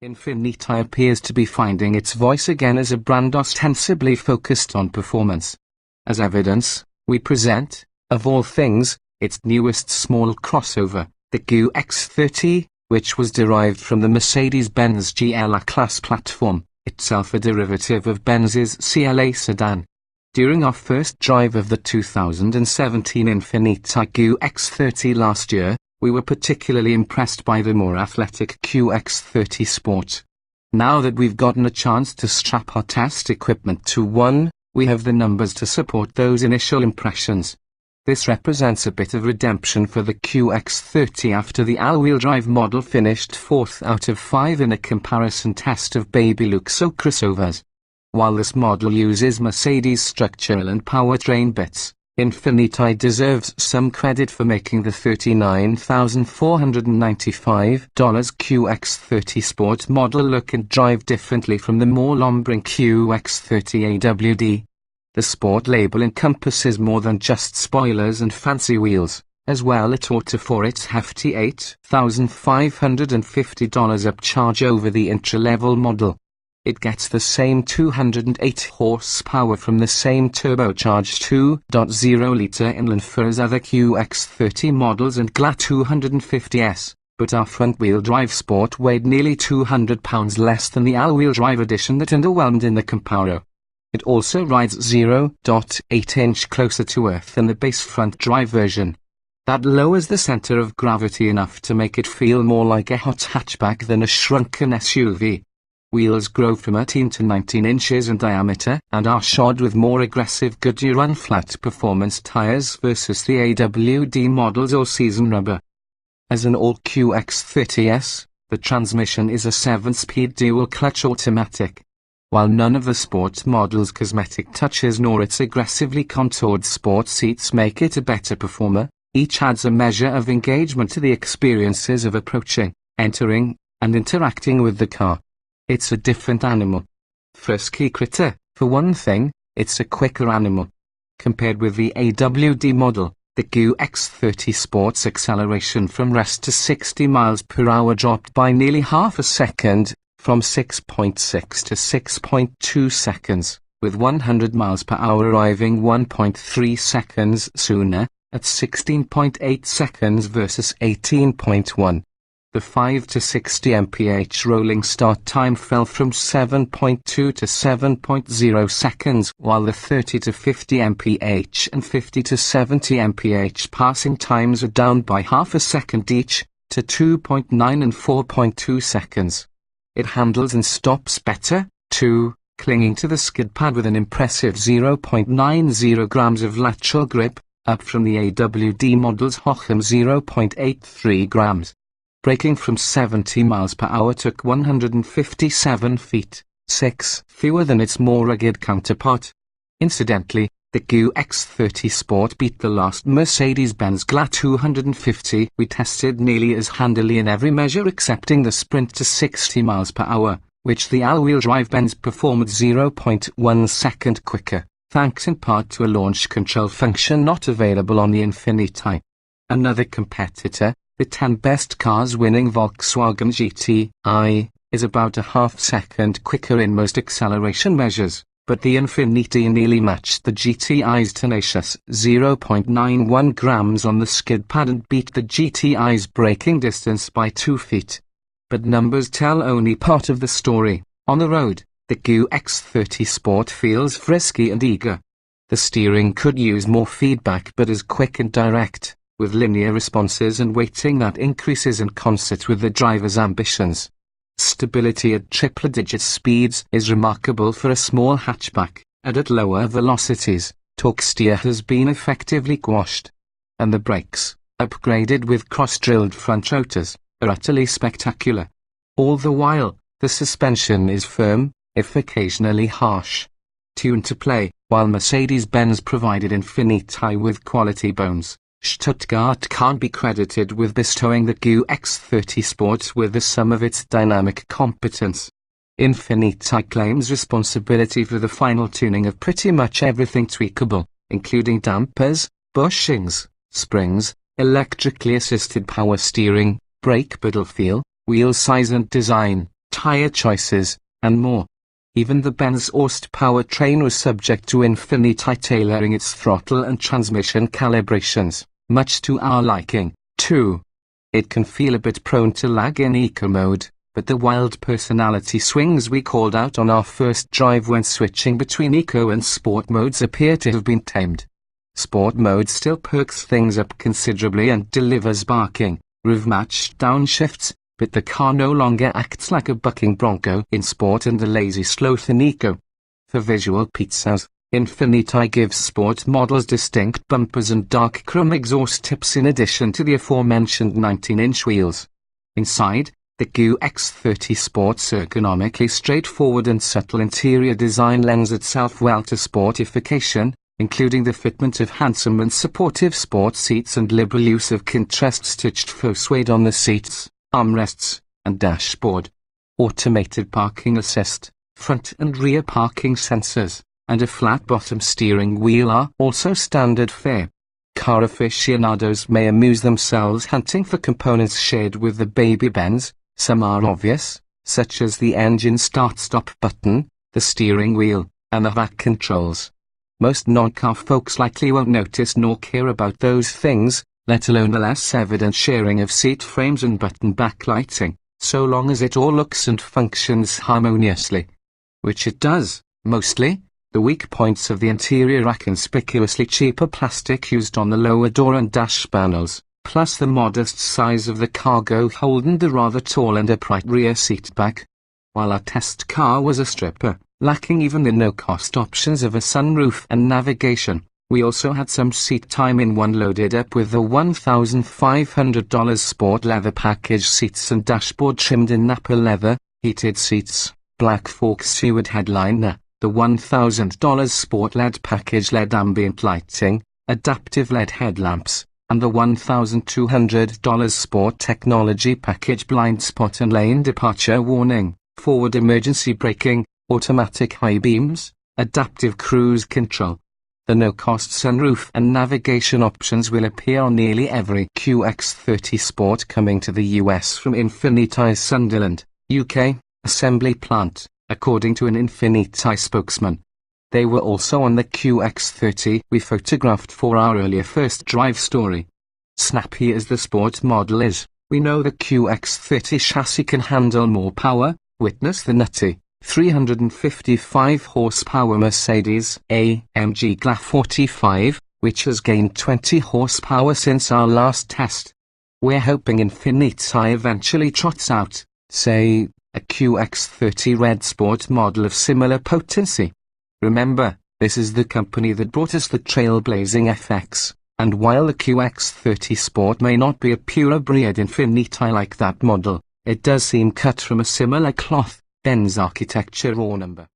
Infiniti appears to be finding its voice again as a brand ostensibly focused on performance. As evidence, we present, of all things, its newest small crossover, the QX30, which was derived from the Mercedes-Benz GLA class platform, itself a derivative of Benz's CLA sedan. During our first drive of the 2017 Infiniti QX30 last year, we were particularly impressed by the more athletic QX30 Sport. Now that we've gotten a chance to strap our test equipment to one, we have the numbers to support those initial impressions. This represents a bit of redemption for the QX30 after the all-wheel drive model finished 4th out of 5 in a comparison test of baby Luxo crossovers. While this model uses Mercedes structural and powertrain bits, Infiniti deserves some credit for making the $39,495 QX30 Sport model look and drive differently from the more lumbering QX30 AWD. The Sport label encompasses more than just spoilers and fancy wheels, as well it ought to for its hefty $8,550 upcharge over the entry-level model. It gets the same 208 horsepower from the same turbocharged 2.0-litre inline-4 as other QX30 models and GLA 250S, but our front-wheel drive Sport weighed nearly 200 pounds less than the all-wheel drive edition that underwhelmed in the comparo. It also rides 0.8 inch closer to earth than the base front-drive version. That lowers the centre of gravity enough to make it feel more like a hot hatchback than a shrunken SUV. Wheels grow from 18 to 19 inches in diameter and are shod with more aggressive Goodyear run-flat performance tires versus the AWD model's all-season rubber. As an all QX30S, the transmission is a 7-speed dual-clutch automatic. While none of the Sport model's cosmetic touches nor its aggressively contoured sport seats make it a better performer, each adds a measure of engagement to the experiences of approaching, entering, and interacting with the car. It's a different animal. Frisky critter, for one thing, it's a quicker animal. Compared with the AWD model, the QX30 Sport's acceleration from rest to 60 miles per hour dropped by nearly half a second, from 6.6 to 6.2 seconds, with 100 miles per hour arriving 1.3 seconds sooner, at 16.8 seconds versus 18.1. The 5 to 60 mph rolling start time fell from 7.2 to 7.0 seconds, while the 30 to 50 mph and 50 to 70 mph passing times are down by half a second each, to 2.9 and 4.2 seconds. It handles and stops better, too, clinging to the skid pad with an impressive 0.90 grams of lateral grip, up from the AWD model's Hocham 0.83 grams. Braking from 70 miles per hour took 157 feet, 6 fewer than its more rugged counterpart. Incidentally, the QX30 Sport beat the last Mercedes-Benz GLA 250 we tested nearly as handily in every measure excepting the sprint to 60 miles per hour, which the all-wheel drive Benz performed 0.1 second quicker, thanks in part to a launch control function not available on the Infiniti. Another competitor, the 10 best cars winning Volkswagen GTI, is about a half second quicker in most acceleration measures, but the Infiniti nearly matched the GTI's tenacious 0.91 grams on the skid pad and beat the GTI's braking distance by 2 feet. But numbers tell only part of the story. On the road, the QX30 Sport feels frisky and eager. The steering could use more feedback but is quick and direct, with linear responses and weighting that increases in concert with the driver's ambitions. Stability at triple-digit speeds is remarkable for a small hatchback, and at lower velocities, torque steer has been effectively quashed. And the brakes, upgraded with cross-drilled front rotors, are utterly spectacular. All the while, the suspension is firm, if occasionally harsh. Tuned to play, while Mercedes-Benz provided Infiniti with quality bones, Stuttgart can't be credited with bestowing the QX30 Sport with the sum of its dynamic competence. Infiniti claims responsibility for the final tuning of pretty much everything tweakable, including dampers, bushings, springs, electrically assisted power steering, brake pedal feel, wheel size and design, tire choices, and more. Even the Benz Orst powertrain was subject to Infiniti tailoring its throttle and transmission calibrations, much to our liking, too. It can feel a bit prone to lag in eco mode, but the wild personality swings we called out on our first drive when switching between eco and sport modes appear to have been tamed. Sport mode still perks things up considerably and delivers barking, rev-matched downshifts, but the car no longer acts like a bucking bronco in sport and a lazy sloth in eco. For visual pizzas, Infiniti gives sport models distinct bumpers and dark chrome exhaust tips in addition to the aforementioned 19-inch wheels. Inside, the QX30 Sport's ergonomically straightforward and subtle interior design lends itself well to sportification, including the fitment of handsome and supportive sport seats and liberal use of contrast-stitched faux suede on the seats, armrests, and dashboard. Automated parking assist, front and rear parking sensors, and a flat-bottom steering wheel are also standard fare. Car aficionados may amuse themselves hunting for components shared with the baby Benz. Some are obvious, such as the engine start-stop button, the steering wheel, and the vac controls. Most non-car folks likely won't notice nor care about those things, let alone the less evident sharing of seat frames and button backlighting, so long as it all looks and functions harmoniously. Which it does, mostly. The weak points of the interior are conspicuously cheaper plastic used on the lower door and dash panels, plus the modest size of the cargo hold and the rather tall and upright rear seat back. While our test car was a stripper, lacking even the no-cost options of a sunroof and navigation, we also had some seat time in one loaded up with the $1,500 sport leather package seats and dashboard trimmed in Napa leather, heated seats, black fork Seward headliner, the $1,000 sport LED package LED ambient lighting, adaptive LED headlamps, and the $1,200 sport technology package blind spot and lane departure warning, forward emergency braking, automatic high beams, adaptive cruise control. The no-cost sunroof and navigation options will appear on nearly every QX30 Sport coming to the US from Infiniti's Sunderland, UK, assembly plant, according to an Infiniti spokesman. They were also on the QX30 we photographed for our earlier first drive story. Snappy as the sport model is, we know the QX30 chassis can handle more power, witness the nutty 355 horsepower Mercedes-AMG GLA45, which has gained 20 horsepower since our last test. We're hoping Infiniti eventually trots out, say, a QX30 Red Sport model of similar potency. Remember, this is the company that brought us the trailblazing FX, and while the QX30 Sport may not be a purebred Infiniti like that model, it does seem cut from a similar cloth, Benz architecture or number.